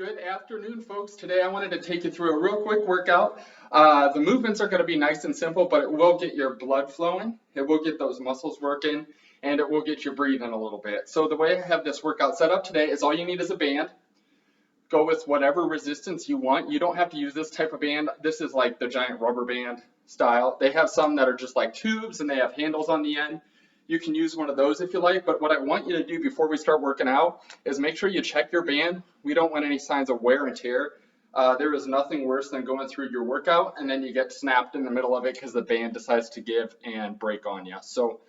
Good afternoon, folks. Today I wanted to take you through a real quick workout. The movements are going to be nice and simple, but it will get your blood flowing. It will get those muscles working, and it will get you breathing a little bit. So the way I have this workout set up today is all you need is a band. Go with whatever resistance you want. You don't have to use this type of band. This is like the giant rubber band style. They have some that are just like tubes and they have handles on the end. You can use one of those if you like, but what I want you to do before we start working out is make sure you check your band. We don't want any signs of wear and tear. There is nothing worse than going through your workout and then you get snapped in the middle of it because the band decides to give and break on you. So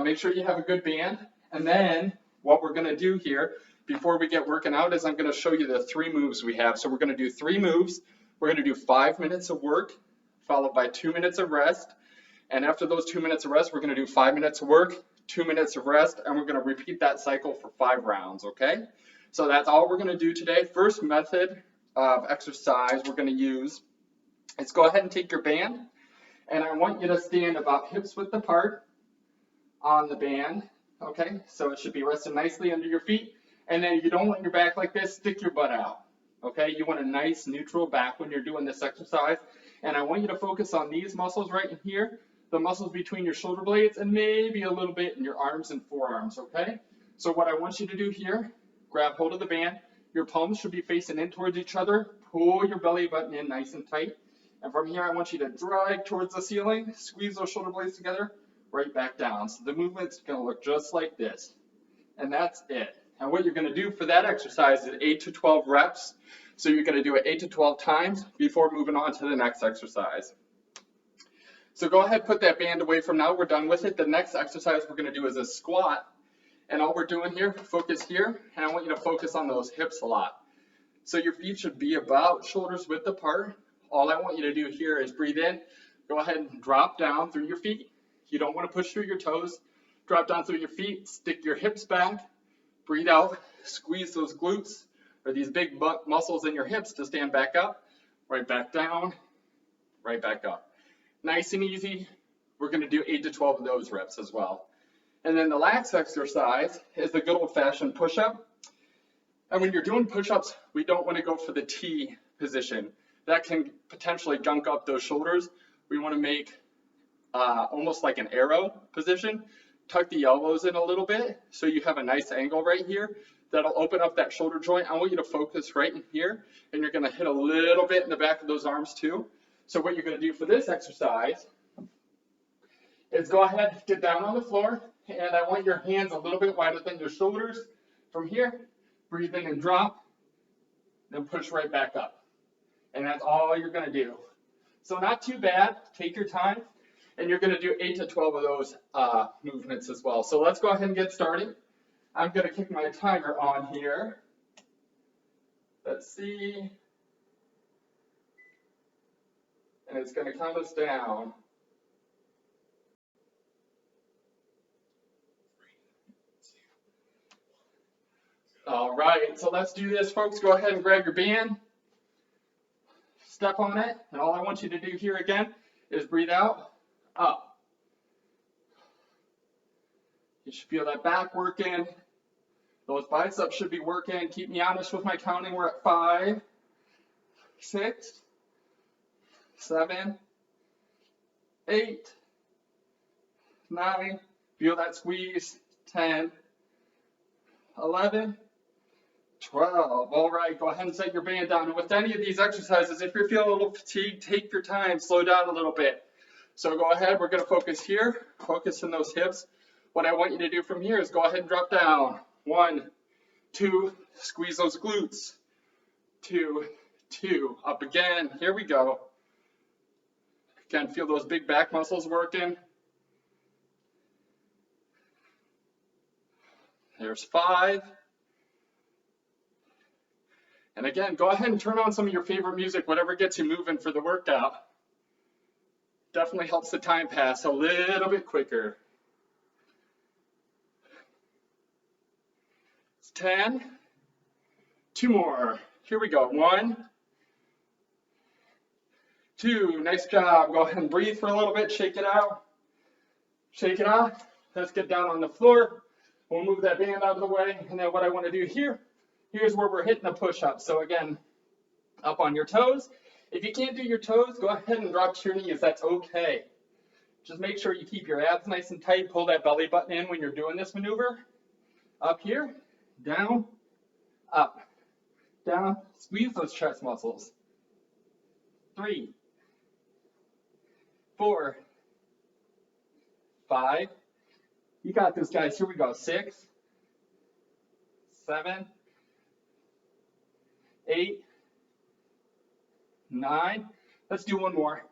make sure you have a good band. And then what we're going to do here before we get working out is I'm going to show you the 3 moves we have. So we're going to do 3 moves. We're going to do 5 minutes of work followed by 2 minutes of rest. And after those 2 minutes of rest, we're going to do 5 minutes of work, 2 minutes of rest, and we're going to repeat that cycle for 5 rounds, okay? So that's all we're going to do today. First method of exercise we're going to use is go ahead and take your band, and I want you to stand about hips width apart on the band, okay? So it should be resting nicely under your feet, and then you don't want your back like this, stick your butt out, okay? You want a nice neutral back when you're doing this exercise, and I want you to focus on these muscles right in here, the muscles between your shoulder blades, and maybe a little bit in your arms and forearms, okay? So what I want you to do here, grab hold of the band. Your palms should be facing in towards each other. Pull your belly button in nice and tight. And from here, I want you to drag towards the ceiling, squeeze those shoulder blades together, right back down. So the movement's gonna look just like this. And that's it. And what you're gonna do for that exercise is 8 to 12 reps. So you're gonna do it 8 to 12 times before moving on to the next exercise. So go ahead, put that band away from now. We're done with it. The next exercise we're going to do is a squat. And all we're doing here, focus here, and I want you to focus on those hips a lot. So your feet should be about shoulders width apart. All I want you to do here is breathe in. Go ahead and drop down through your feet. You don't want to push through your toes. Drop down through your feet. Stick your hips back. Breathe out. Squeeze those glutes or these big muscles in your hips to stand back up. Right back down. Right back up. Nice and easy. We're going to do 8 to 12 of those reps as well. And then the last exercise is the good old-fashioned push-up. And when you're doing push-ups, we don't want to go for the T position. That can potentially gunk up those shoulders. We want to make almost like an arrow position. Tuck the elbows in a little bit so you have a nice angle right here. That'll open up that shoulder joint. I want you to focus right in here, and you're going to hit a little bit in the back of those arms too. So what you're going to do for this exercise is go ahead, get down on the floor, and I want your hands a little bit wider than your shoulders. From here, breathe in and drop, then push right back up. And that's all you're going to do. So not too bad. Take your time, and you're going to do 8 to 12 of those movements as well. So let's go ahead and get started. I'm going to kick my timer on here. Let's see. And it's going to count us down. All right, so let's do this, folks. Go ahead and grab your band. Step on it. And all I want you to do here again is breathe out, up. You should feel that back working. Those biceps should be working. Keep me honest with my counting. We're at 5, 6, 7, 8, 9, feel that squeeze, 10, 11, 12. All right, go ahead and set your band down. And with any of these exercises, if you're feeling a little fatigued, take your time, slow down a little bit. So go ahead, we're going to focus here, focus on those hips. What I want you to do from here is go ahead and drop down. 1, 2, squeeze those glutes. 2, 2, up again. Here we go. Again, feel those big back muscles working. There's 5. And again, go ahead and turn on some of your favorite music, whatever gets you moving for the workout. Definitely helps the time pass a little bit quicker. It's 10. 2 more. Here we go. 1, 2, nice job. Go ahead and breathe for a little bit, shake it out. Shake it off. Let's get down on the floor. We'll move that band out of the way. And then what I want to do here here's where we're hitting the push-up. So again, up on your toes. If you can't do your toes, go ahead and drop to your knees. That's okay. Just make sure you keep your abs nice and tight. Pull that belly button in when you're doing this maneuver. Up here, down, up, down. Squeeze those chest muscles. 3, 4, 5. You got this, guys. Here we go. 6, 7, 8, 9. Let's do one more.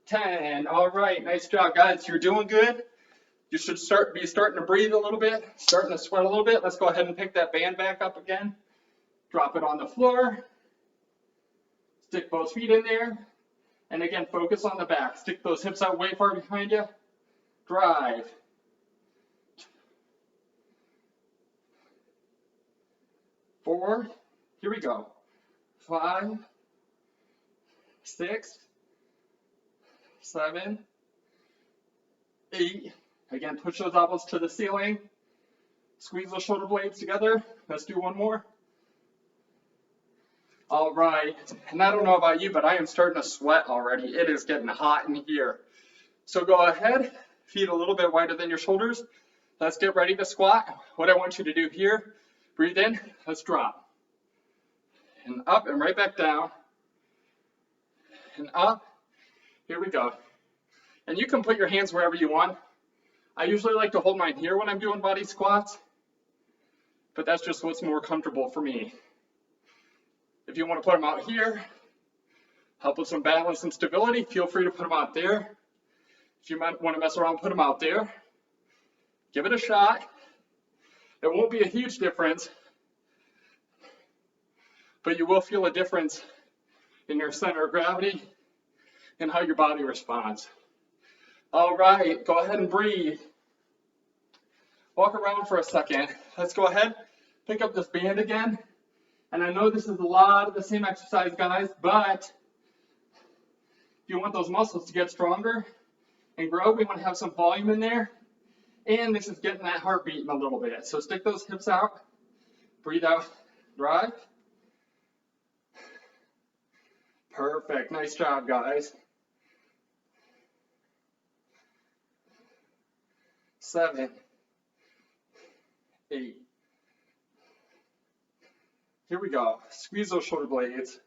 10. All right. Nice job, guys. You're doing good. You should be starting to breathe a little bit, starting to sweat a little bit. Let's go ahead and pick that band back up again. Drop it on the floor. Stick both feet in there. And again, focus on the back. Stick those hips out way far behind you. Drive. 4. Here we go. 5, 6, 7, 8. Again, push those elbows to the ceiling. Squeeze those shoulder blades together. Let's do one more. All right. And I don't know about you, but I am starting to sweat already. It is getting hot in here. So go ahead, feet a little bit wider than your shoulders. Let's get ready to squat. What I want you to do here, breathe in, let's drop. And up and right back down. And up. Here we go. And you can put your hands wherever you want. I usually like to hold mine here when I'm doing body squats, but that's just what's more comfortable for me. If you want to put them out here, help with some balance and stability, feel free to put them out there. If you might want to mess around, put them out there. Give it a shot. It won't be a huge difference, but you will feel a difference in your center of gravity and how your body responds. All right, go ahead and breathe. Walk around for a second. Let's go ahead, pick up this band again. And I know this is a lot of the same exercise, guys, but if you want those muscles to get stronger and grow, we want to have some volume in there. And this is getting that heart beating a little bit. So stick those hips out, breathe out, drive. Perfect, nice job, guys. 7, 8. Here we go. Squeeze those shoulder blades.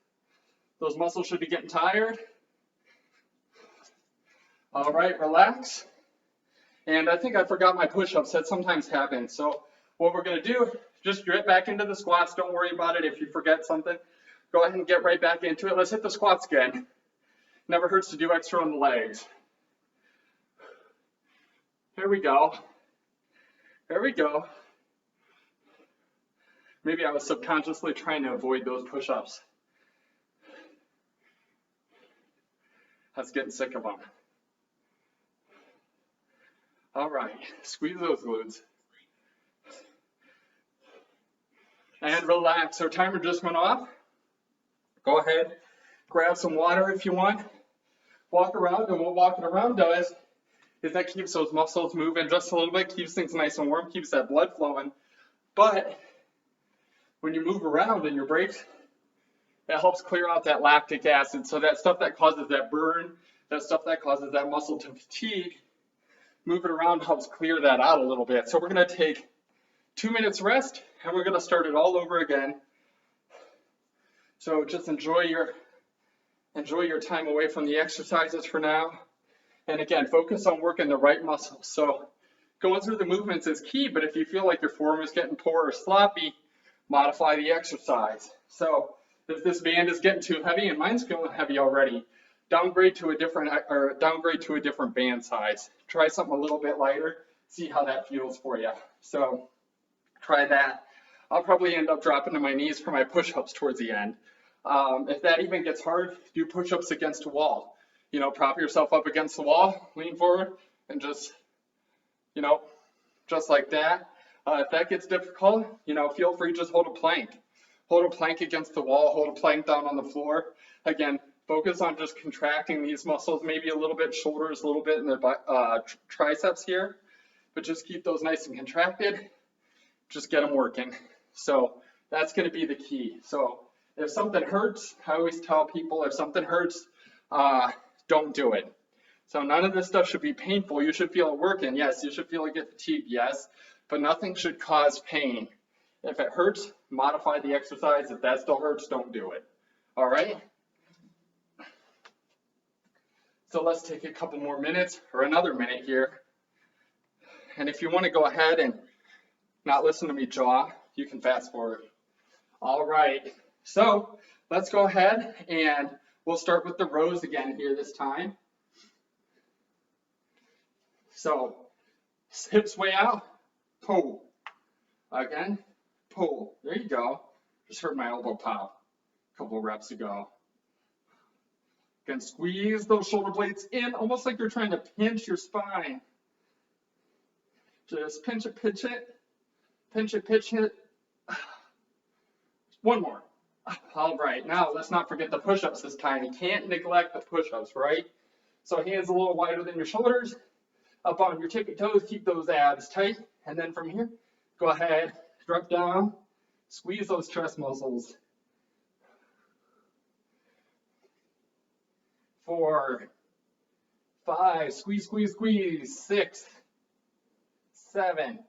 Those muscles should be getting tired. All right, relax. And I think I forgot my push-ups. That sometimes happens. So what we're going to do, just get back into the squats. Don't worry about it if you forget something. Go ahead and get right back into it. Let's hit the squats again. Never hurts to do extra on the legs. Here we go. There we go. Maybe I was subconsciously trying to avoid those push-ups. I was getting sick of them. All right, squeeze those glutes. And relax. Our timer just went off. Go ahead, grab some water if you want. Walk around, and what walking around does is that keeps those muscles moving just a little bit, keeps things nice and warm, keeps that blood flowing. But when you move around in your breaks, that helps clear out that lactic acid. So that stuff that causes that burn, that stuff that causes that muscle to fatigue, moving around helps clear that out a little bit. So we're going to take 2 minutes rest, and we're going to start it all over again. So just enjoy your time away from the exercises for now. And again, focus on working the right muscles. So going through the movements is key, but if you feel like your form is getting poor or sloppy, modify the exercise. So if this band is getting too heavy, and mine's feeling heavy already, downgrade to a different band size. Try something a little bit lighter, see how that feels for you. So try that. I'll probably end up dropping to my knees for my push-ups towards the end. If that even gets hard, do push-ups against a wall. You know, prop yourself up against the wall, lean forward, and just, you know, just like that. If that gets difficult, you know, feel free, just hold a plank. Hold a plank against the wall, hold a plank down on the floor. Again, focus on just contracting these muscles, maybe a little bit shoulders, a little bit in the triceps here, but just keep those nice and contracted. Just get them working. So That's going to be the key. So if something hurts, I always tell people if something hurts, don't do it. So none of this stuff should be painful. You should feel it working. Yes, you should feel it get fatigued. Yes, but nothing should cause pain. If it hurts, modify the exercise. If that still hurts, don't do it. All right? So let's take a couple more minutes or another minute here. And if you want to go ahead and not listen to me jaw, you can fast forward. All right. So let's go ahead and we'll start with the rows again here this time. So hips way out, pull. Again, pull. There you go. Just heard my elbow pop a couple of reps ago. Again, squeeze those shoulder blades in, almost like you're trying to pinch your spine. Just pinch it, pinch it, pinch it, pinch it. One more. All right, now let's not forget the push-ups this time. You can't neglect the push-ups, right? So hands a little wider than your shoulders, up on your tippy toes, keep those abs tight. And then from here, go ahead, drop down, squeeze those chest muscles. 4, 5, squeeze, squeeze, squeeze. 6, 7,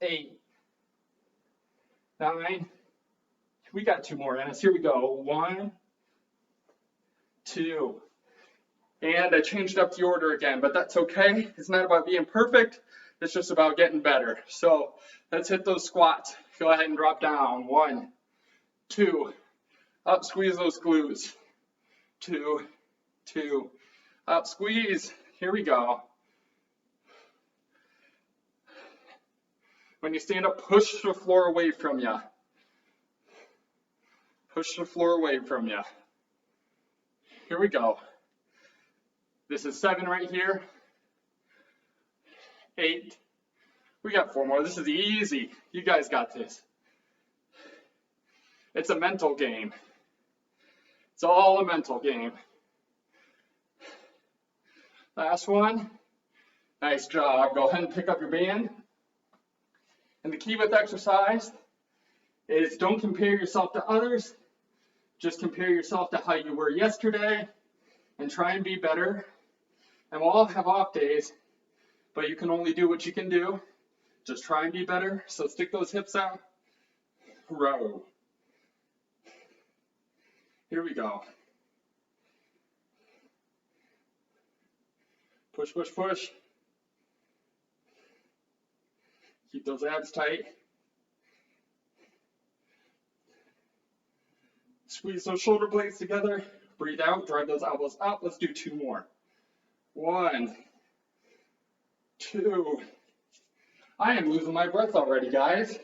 8, 9. We got 2 more in us. Here we go. 1, 2. And I changed up the order again, but that's okay. It's not about being perfect. It's just about getting better. So let's hit those squats. Go ahead and drop down. 1, 2. Up, squeeze those glutes. 2, 2. Up, squeeze. Here we go. When you stand up, push the floor away from you. Push the floor away from you. Here we go. This is 7 right here. 8. We got 4 more. This is easy. You guys got this. It's a mental game. It's all a mental game. Last one. Nice job. Go ahead and pick up your band. And the key with exercise is don't compare yourself to others. Just compare yourself to how you were yesterday and try and be better. And we'll all have off days, but you can only do what you can do. Just try and be better. So stick those hips out. Row. Here we go. Push, push, push. Keep those abs tight. Squeeze those shoulder blades together. Breathe out, drive those elbows up. Let's do 2 more. 1, 2. I am losing my breath already, guys.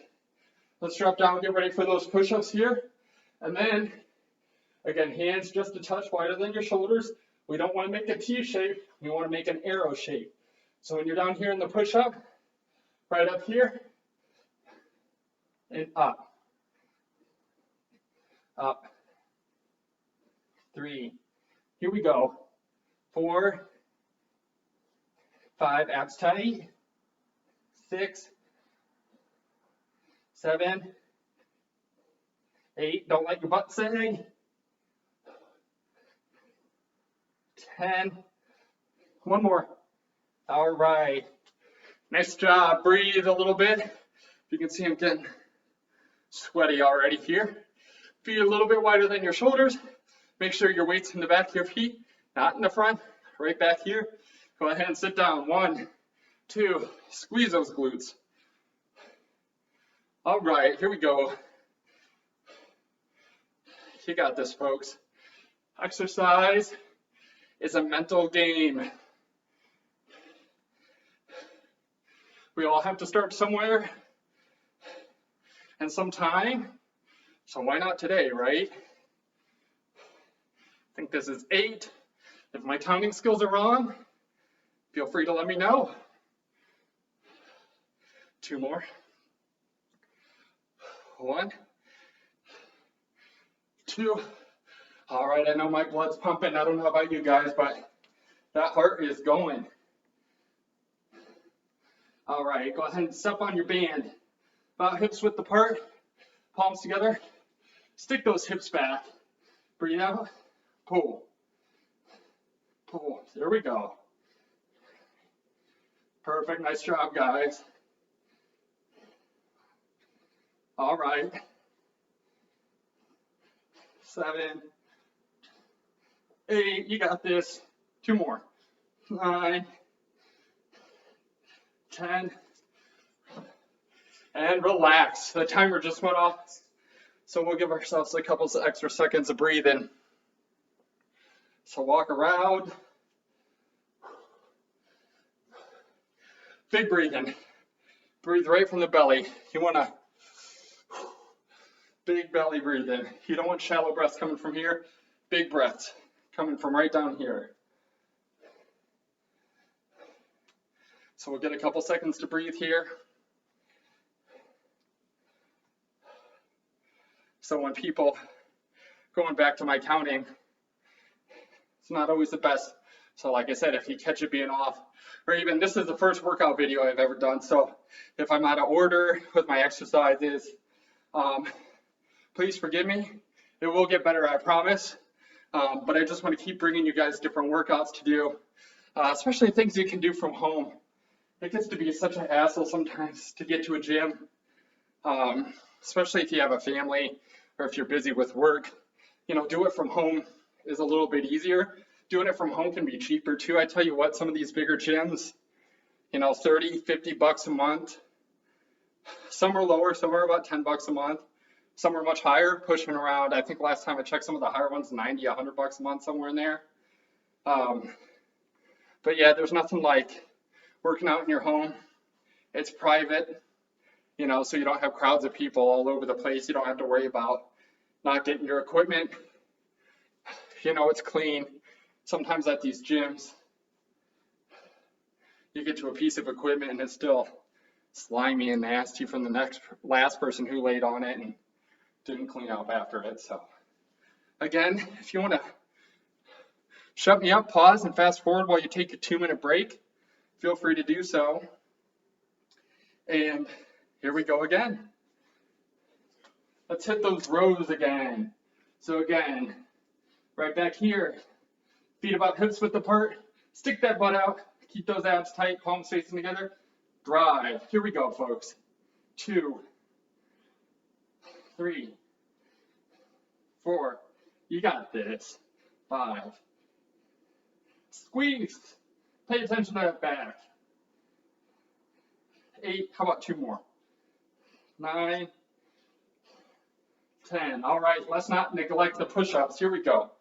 Let's drop down, get ready for those push-ups here. And then, again, hands just a touch wider than your shoulders. We don't want to make a T shape. We want to make an arrow shape. So when you're down here in the push-up, right up here, and up. Up. 3. Here we go. 4, 5, abs tight. 6, 7, 8, don't let your butt sag. 10, 1 more. All right. Nice job. Breathe a little bit. You can see I'm getting sweaty already here. Feet a little bit wider than your shoulders. Make sure your weight's in the back of your feet, not in the front. Right back here. Go ahead and sit down. 1, 2. Squeeze those glutes. All right, here we go. You got this, folks. Exercise is a mental game. We all have to start somewhere and sometime. So why not today, right? I think this is 8. If my counting skills are wrong, feel free to let me know. 2 more. 1, 2. All right, I know my blood's pumping. I don't know about you guys, but that heart is going. All right, go ahead and step on your band. About hips width apart. palms together, stick those hips back, breathe out, pull, pull. There we go. Perfect, nice job, guys. All right. 7, 8, you got this. 2 more. 9, 10, and relax. The timer just went off, so we'll give ourselves a couple of extra seconds of breathing. So walk around. Big breathing. Breathe right from the belly. You want to big belly breathing. You don't want shallow breaths coming from here. Big breaths coming from right down here. So we'll get a couple seconds to breathe here. So when people, going back to my counting, it's not always the best. So like I said, if you catch it being off, or even this is the first workout video I've ever done. So if I'm out of order with my exercises, please forgive me. It will get better, I promise. But I just want to keep bringing you guys different workouts to do, especially things you can do from home. It gets to be such a hassle sometimes to get to a gym, especially if you have a family or if you're busy with work. You know, do it from home is a little bit easier. Doing it from home can be cheaper too. I tell you what, some of these bigger gyms, you know, 30, 50 bucks a month. Some are lower, some are about 10 bucks a month. Some are much higher, pushing around. I think last time I checked, some of the higher ones, 90, 100 bucks a month, somewhere in there. But yeah, there's nothing like working out in your home. It's private, you know, so you don't have crowds of people all over the place. You don't have to worry about not getting your equipment. You know, it's clean. Sometimes at these gyms, you get to a piece of equipment and it's still slimy and nasty from the last person who laid on it and didn't clean up after it. So again, if you want to shut me up, pause and fast forward while you take a 2-minute break, feel free to do so. And here we go again. Let's hit those rows again. So again, right back here, feet about hips width apart, stick that butt out, keep those abs tight, palms facing together, drive. Here we go, folks. 2, 3, 4, you got this. 5, squeeze, pay attention to that back. 8, how about 2 more? 9, 10. All right, let's not neglect the push-ups. Here we go.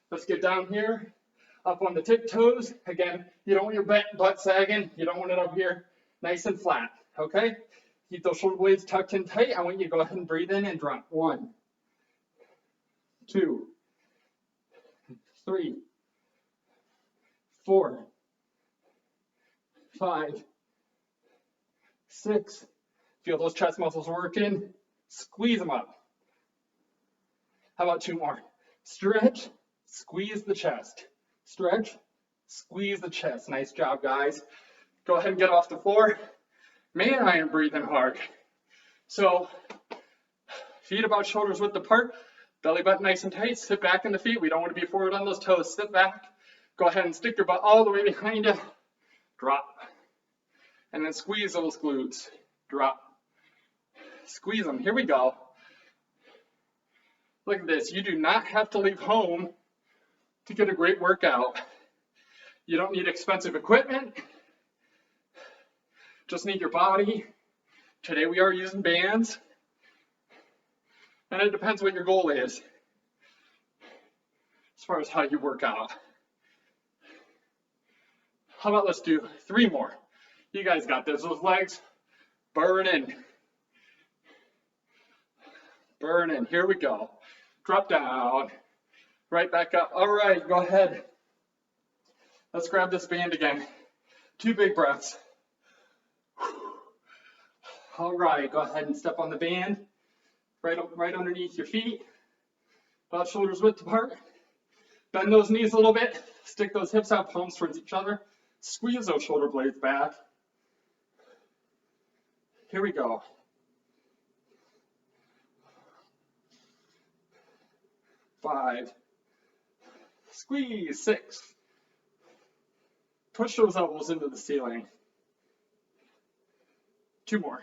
Let's get down here, up on the tiptoes. Again, you don't want your butt sagging. You don't want it up here nice and flat, okay? Keep those shoulder blades tucked in tight. I want you to go ahead and breathe in and drop. 1, 2, 3, 4, 5, 6. Feel those chest muscles working. Squeeze them up. How about 2 more? Stretch, squeeze the chest. Stretch, squeeze the chest. Nice job, guys. Go ahead and get off the floor. Man, I am breathing hard. So, feet about shoulders width apart, belly button nice and tight. Sit back in the feet. We don't want to be forward on those toes. Sit back. Go ahead and stick your butt all the way behind you. Drop. And then squeeze those glutes. Drop. Squeeze them. Here we go. Look at this. You do not have to leave home to get a great workout. You don't need expensive equipment. Just need your body. Today we are using bands. And it depends what your goal is as far as how you work out. How about let's do 3 more. You guys got this. Those legs burning. Burning. Here we go. Drop down. Right back up. All right, go ahead. Let's grab this band again. 2 big breaths. All right, go ahead and step on the band. Right underneath your feet. About shoulders width apart. Bend those knees a little bit. Stick those hips out, palms towards each other. Squeeze those shoulder blades back. Here we go. 5, squeeze, 6. Push those elbows into the ceiling. 2 more.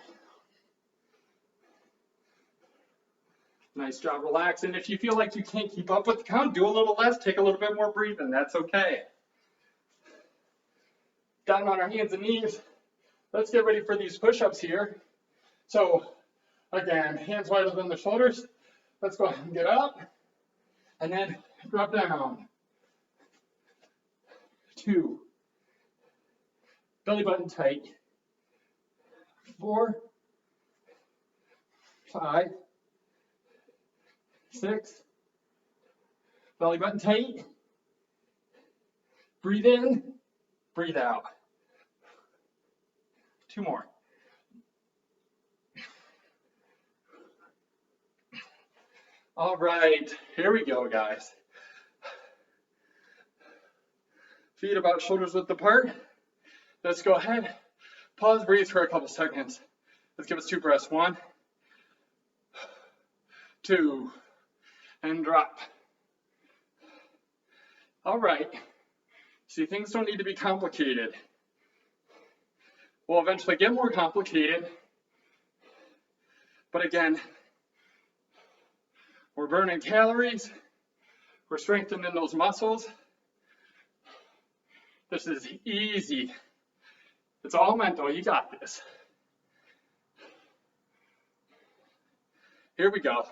Nice job, relax. And if you feel like you can't keep up with the count, do a little less, take a little bit more breathing, that's okay. Down on our hands and knees. Let's get ready for these push-ups here. So again, hands wider than the shoulders. Let's go ahead and get up and then drop down. 2. Belly button tight. 4, 5, 6. Belly button tight. Breathe in, breathe out. 2 more. All right, here we go, guys. Feet about shoulders width apart. Let's go ahead. Pause, breathe for a couple seconds. Let's give us 2 breaths. 1, 2, and drop. All right. See, things don't need to be complicated. We'll eventually get more complicated. But again, we're burning calories. We're strengthening those muscles. This is easy. It's all mental. You got this. Here we go.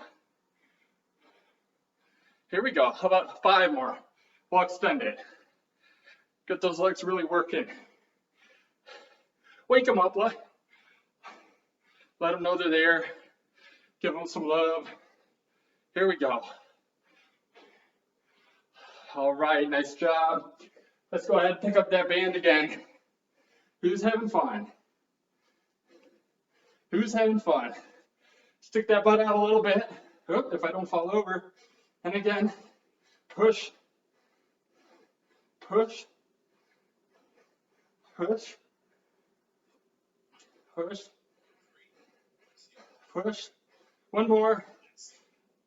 Here we go. How about 5 more? We'll extend it. Get those legs really working. Wake them up. Let them know they're there. Give them some love. Here we go. All right, nice job. Let's go ahead and pick up that band again. Who's having fun? Who's having fun? Stick that butt out a little bit. Oop, if I don't fall over. And again, push, push, push, push, push. 1 more.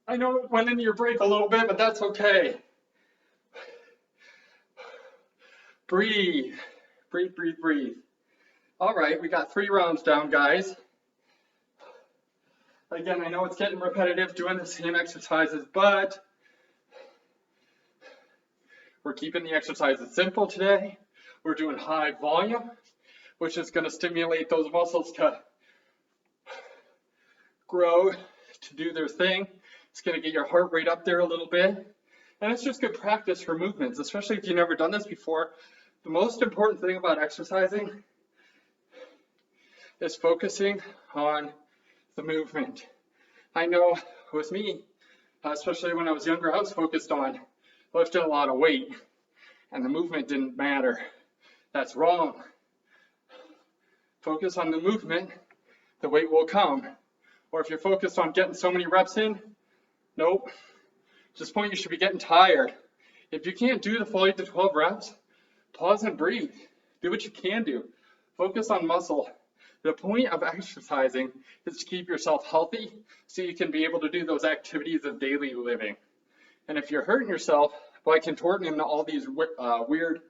I know it went into your break a little bit, but that's okay. Breathe, breathe, breathe, breathe. All right, we got 3 rounds down, guys. Again, I know it's getting repetitive doing the same exercises, but we're keeping the exercises simple today. We're doing high volume, which is going to stimulate those muscles to grow, to do their thing. It's going to get your heart rate up there a little bit. And it's just good practice for movements, especially if you've never done this before. The most important thing about exercising is focusing on the movement. I know with me, especially when I was younger, I was focused on lifting a lot of weight and the movement didn't matter. That's wrong. Focus on the movement, the weight will come. Or if you're focused on getting so many reps in, nope. At this point, you should be getting tired. If you can't do the full 8 to 12 reps, pause and breathe. Do what you can do. Focus on muscle. The point of exercising is to keep yourself healthy so you can be able to do those activities of daily living. And if you're hurting yourself by contorting into all these weird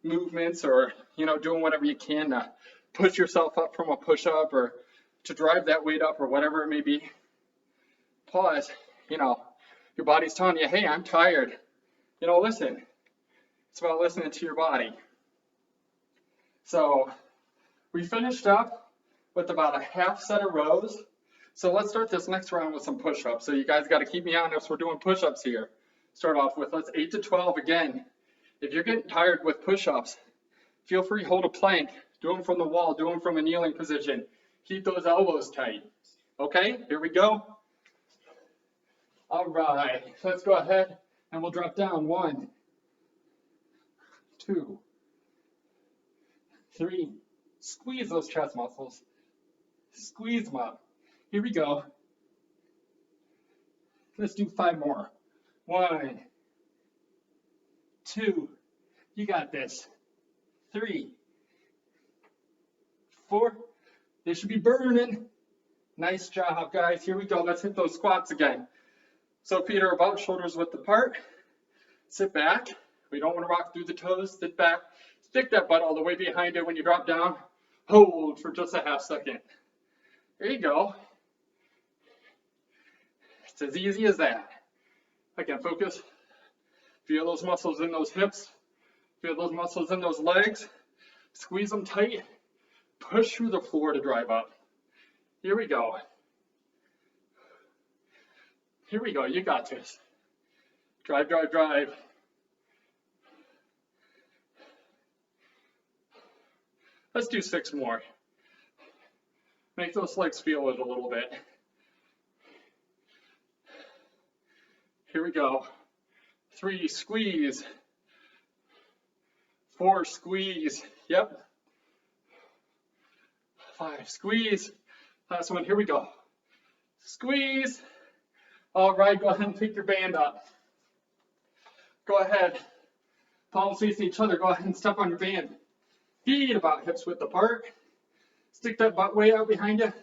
movements or, doing whatever you can to push yourself up from a push-up or to drive that weight up or whatever it may be, pause. Your body's telling you, hey, I'm tired. Listen. It's about listening to your body. So we finished up with about a half set of rows. So let's start this next round with some push-ups. So you guys got to keep me honest. We're doing push-ups here. Start off with, let's 8 to 12 again. If you're getting tired with push-ups, feel free to hold a plank. Do them from the wall. Do them from a kneeling position. Keep those elbows tight. Okay, here we go. All right, let's go ahead and we'll drop down. 1, 2, 3. Squeeze those chest muscles. Squeeze them up. Here we go. Let's do 5 more. 1, 2. You got this. 3, 4. They should be burning. Nice job, guys. Here we go. Let's hit those squats again. So feet are about shoulders width apart. Sit back. We don't want to rock through the toes. Sit back. Stick that butt all the way behind it when you drop down. Hold for just a half second. There you go. It's as easy as that. Again, focus. Feel those muscles in those hips. Feel those muscles in those legs. Squeeze them tight. Push through the floor to drive up. Here we go. Here we go. You got this. Drive, drive, drive. Let's do 6 more. Make those legs feel it a little bit. Here we go. 3, squeeze. 4, squeeze. Yep. 5, squeeze. Last one, here we go. Squeeze. All right, go ahead and pick your band up. Go ahead. Palms facing each other. Go ahead and step on your band. Feet about hips width apart. Stick that butt way out behind you.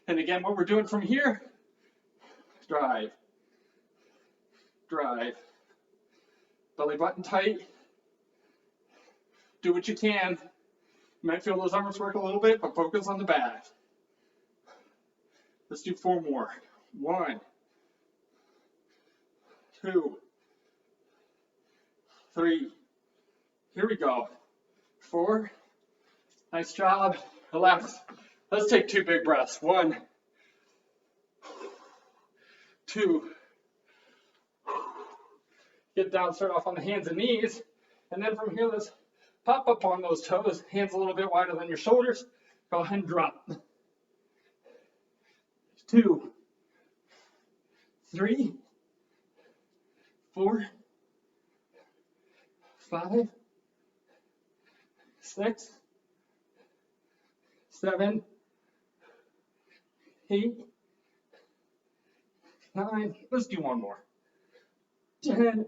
And again, what we're doing from here, drive. Drive. Belly button tight. Do what you can. You might feel those arms work a little bit, but focus on the back. Let's do 4 more. 1, 2, 3. Here we go. 4. Nice job. Relax. Let's take 2 big breaths. 1, 2. Get down, start off on the hands and knees. And then from here, let's pop up on those toes. Hands a little bit wider than your shoulders. Go ahead and drop. 2, 3, 4, 5, 6, 7, 8, 9. Let's do 1 more. 10.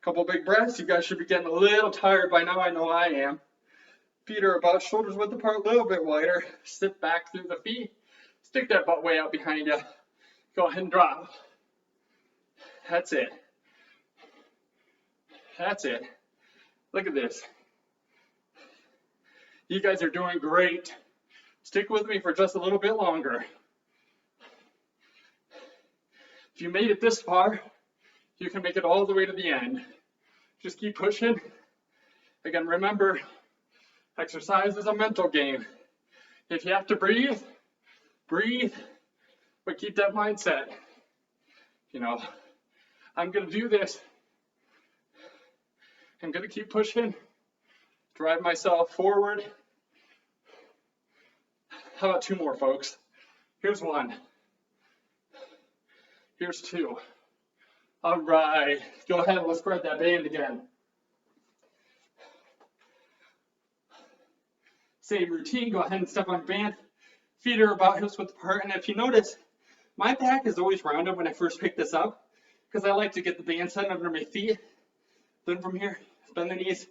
Couple big breaths. You guys should be getting a little tired by now. I know I am. Feet are about shoulders width apart, a little bit wider. Sit back through the feet. Stick that butt way out behind you. Go ahead and drop. That's it. That's it. Look at this. You guys are doing great. Stick with me for just a little bit longer. If you made it this far, you can make it all the way to the end. Just keep pushing. Again, remember, exercise is a mental game. If you have to breathe, breathe, but keep that mindset. You know, I'm going to do this. I'm going to keep pushing, drive myself forward. How about 2 more, folks? Here's 1. Here's 2. All right, go ahead and let's grab that band again. Same routine, go ahead and step on your band. Feet are about hips width apart, and if you notice, my back is always rounded when I first pick this up, because I like to get the band set under my feet. Then from here, bend the knees,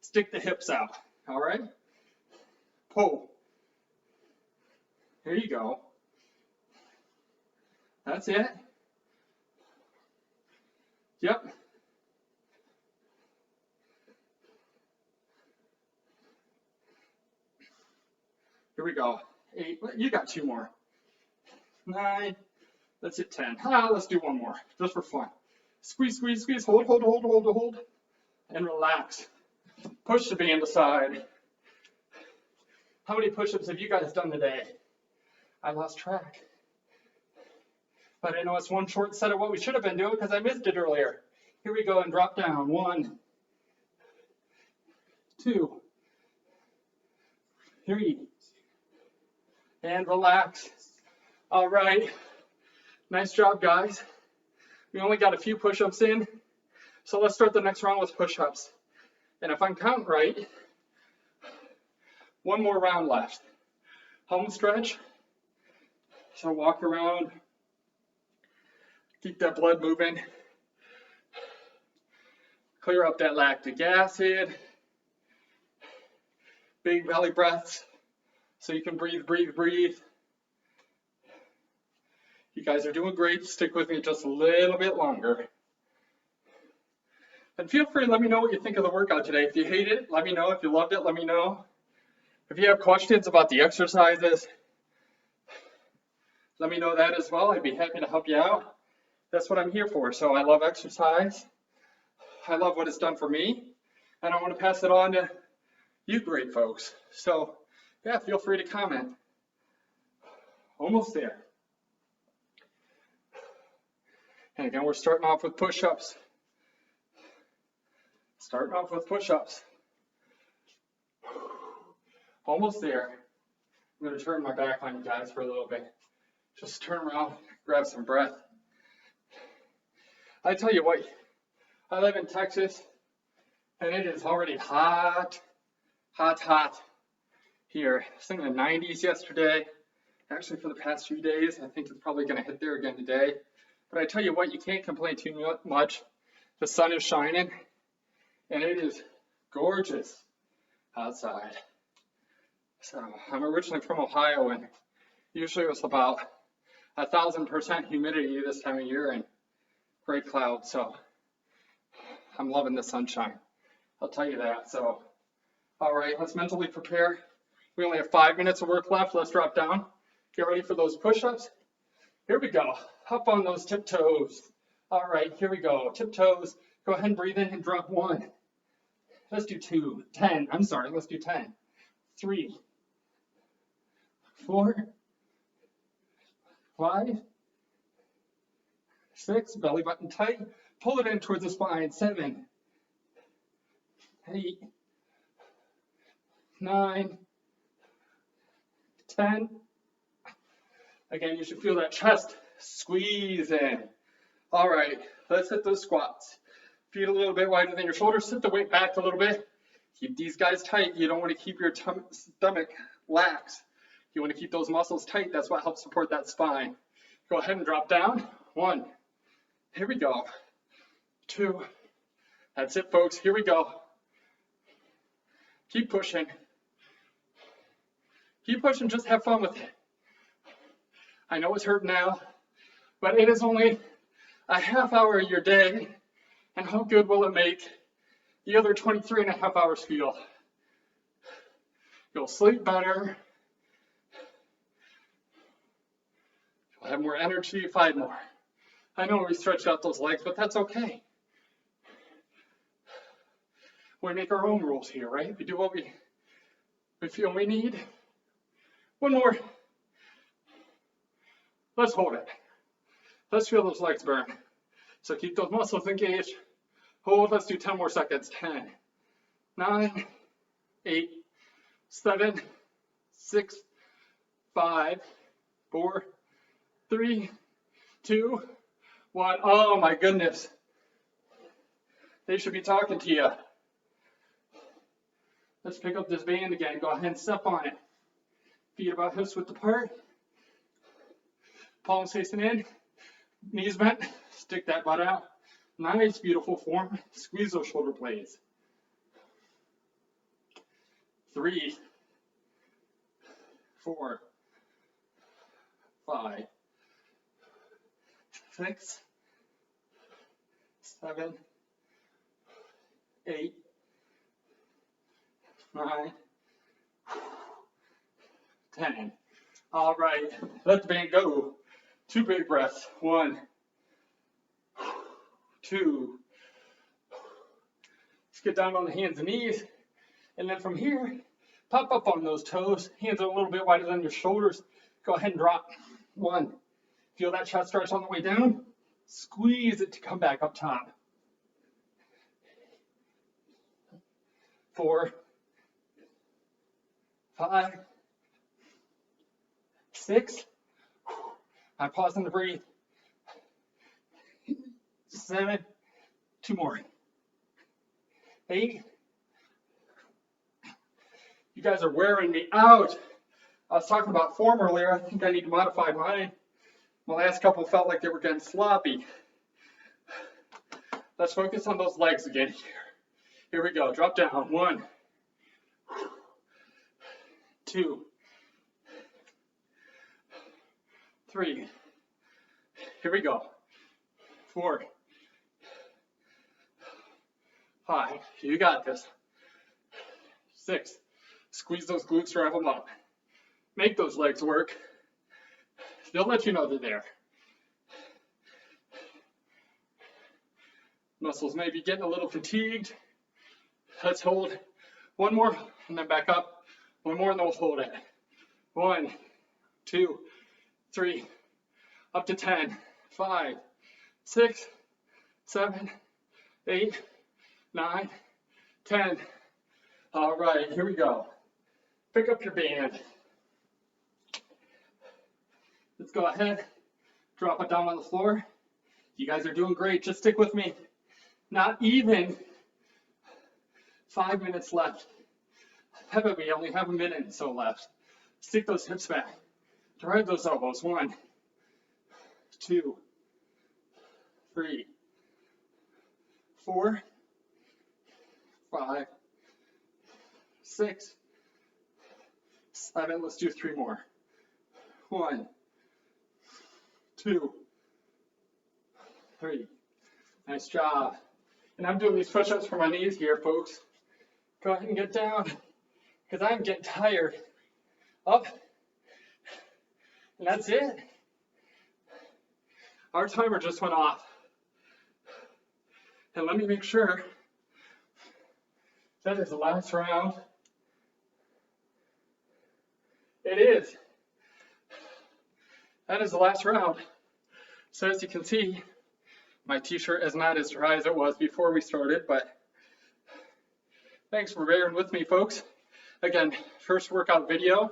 stick the hips out, all right? Pull. There you go. That's it. Yep. Here we go. 8. You got 2 more. 9. Let's hit 10. Let's do 1 more, just for fun. Squeeze, squeeze, squeeze. Hold, hold, hold, hold, hold. And relax. Push the band aside. How many push-ups have you guys done today? I lost track. But I know it's 1 short set of what we should have been doing because I missed it earlier. Here we go and drop down. 1, 2, 3. And relax. All right. Nice job, guys. We only got a few push-ups in. So let's start the next round with push-ups. And if I'm counting right, 1 more round left. Home stretch. So walk around. Keep that blood moving. Clear up that lactic acid. Big belly breaths so you can breathe, breathe, breathe. You guys are doing great. Stick with me just a little bit longer. And feel free to let me know what you think of the workout today. If you hate it, let me know. If you loved it, let me know. If you have questions about the exercises, let me know that as well. I'd be happy to help you out. That's what I'm here for. So I love exercise. I love what it's done for me. And I want to pass it on to you great folks. So yeah, feel free to comment. Almost there. And again, we're starting off with push-ups. Starting off with push-ups. Almost there. I'm going to turn my back on you guys for a little bit. Just turn around, grab some breath. I tell you what, I live in Texas, and it is already hot, hot, hot here. I was in the 90s yesterday. Actually, for the past few days, I think it's probably going to hit there again today. But I tell you what, you can't complain too much. The sun is shining, and it is gorgeous outside. So I'm originally from Ohio, and usually it was about 1,000% humidity this time of year and gray clouds. So I'm loving the sunshine. I'll tell you that. So, all right, let's mentally prepare. We only have 5 minutes of work left. Let's drop down. Get ready for those push-ups. Here we go. Hop on those tiptoes. All right, here we go. Tiptoes. Go ahead and breathe in and drop 1. Let's do 2. 10. I'm sorry. Let's do 10. 3. 4. 5. 6. Belly button tight. Pull it in towards the spine. 7. 8. 9. 10. Again, you should feel that chest squeeze in. All right, let's hit those squats. Feet a little bit wider than your shoulders. Sit the weight back a little bit. Keep these guys tight. You don't want to keep your stomach lax. You want to keep those muscles tight. That's what helps support that spine. Go ahead and drop down. 1. Here we go. 2. That's it, folks. Here we go. Keep pushing. Keep pushing. Just have fun with it. I know it's hurting now, but it is only a half hour of your day, and how good will it make the other 23 and a half hours feel? You'll sleep better. You'll have more energy, 5 more. I know we stretch out those legs, but that's okay. We make our own rules here, right? We do what we feel we need. 1 more. Let's hold it. Let's feel those legs burn. So keep those muscles engaged. Hold. Let's do 10 more seconds. 10, 9, 8, 7, 6, 5, 4, 3, 2, 1. Oh my goodness. They should be talking to you. Let's pick up this band again. Go ahead and step on it. Feet about hips width apart. Palms facing in. Knees bent. Stick that butt out. Nice, beautiful form. Squeeze those shoulder blades. 3, 4, 5, 6, 7, 8, 9, 10. All right, let the band go. 2 big breaths. 1, 2. Let's get down on the hands and knees. And then from here, pop up on those toes. Hands are a little bit wider than your shoulders. Go ahead and drop. 1. Feel that chest stretch on the way down. Squeeze it to come back up top. 4, 5, 6. I'm pausing to breathe. 7. 2 more. 8. You guys are wearing me out. I was talking about form earlier. I think I need to modify mine. My last couple felt like they were getting sloppy. Let's focus on those legs again here. Here we go. Drop down. 1, 2, 3, Here we go. 4, 5, you got this. 6, squeeze those glutes, drive them up. Make those legs work. They'll let you know they're there. Muscles may be getting a little fatigued. Let's hold 1 more and then back up. 1 more and then we'll hold it. 1, 2, 3, up to 10, 5, 6, 7, 8, 9, 10. All right, here we go. Pick up your band. Let's go ahead, drop it down on the floor. You guys are doing great, just stick with me. Not even 5 minutes left. We only have a minute and so left. Stick those hips back. Drive those elbows. 1, 2, 3, 4, 5, 6, 7. Let's do 3 more. 1, 2, 3. Nice job. And I'm doing these push-ups for my knees here, folks. Go ahead and get down, because I'm getting tired. Up. And that's it. Our timer just went off. And let me make sure that is the last round. It is. That is the last round. So as you can see, my t-shirt is not as dry as it was before we started, but thanks for bearing with me, folks. Again, first workout video.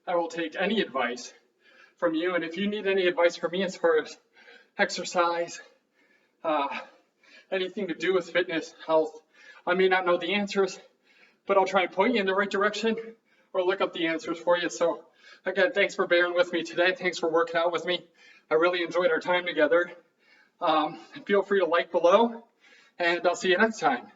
I will take any advice from you, and if you need any advice from me as far as exercise, anything to do with fitness, health, I may not know the answers, but I'll try and point you in the right direction or look up the answers for you. So again, thanks for bearing with me today. Thanks for working out with me. I really enjoyed our time together. Feel free to like below, and I'll see you next time.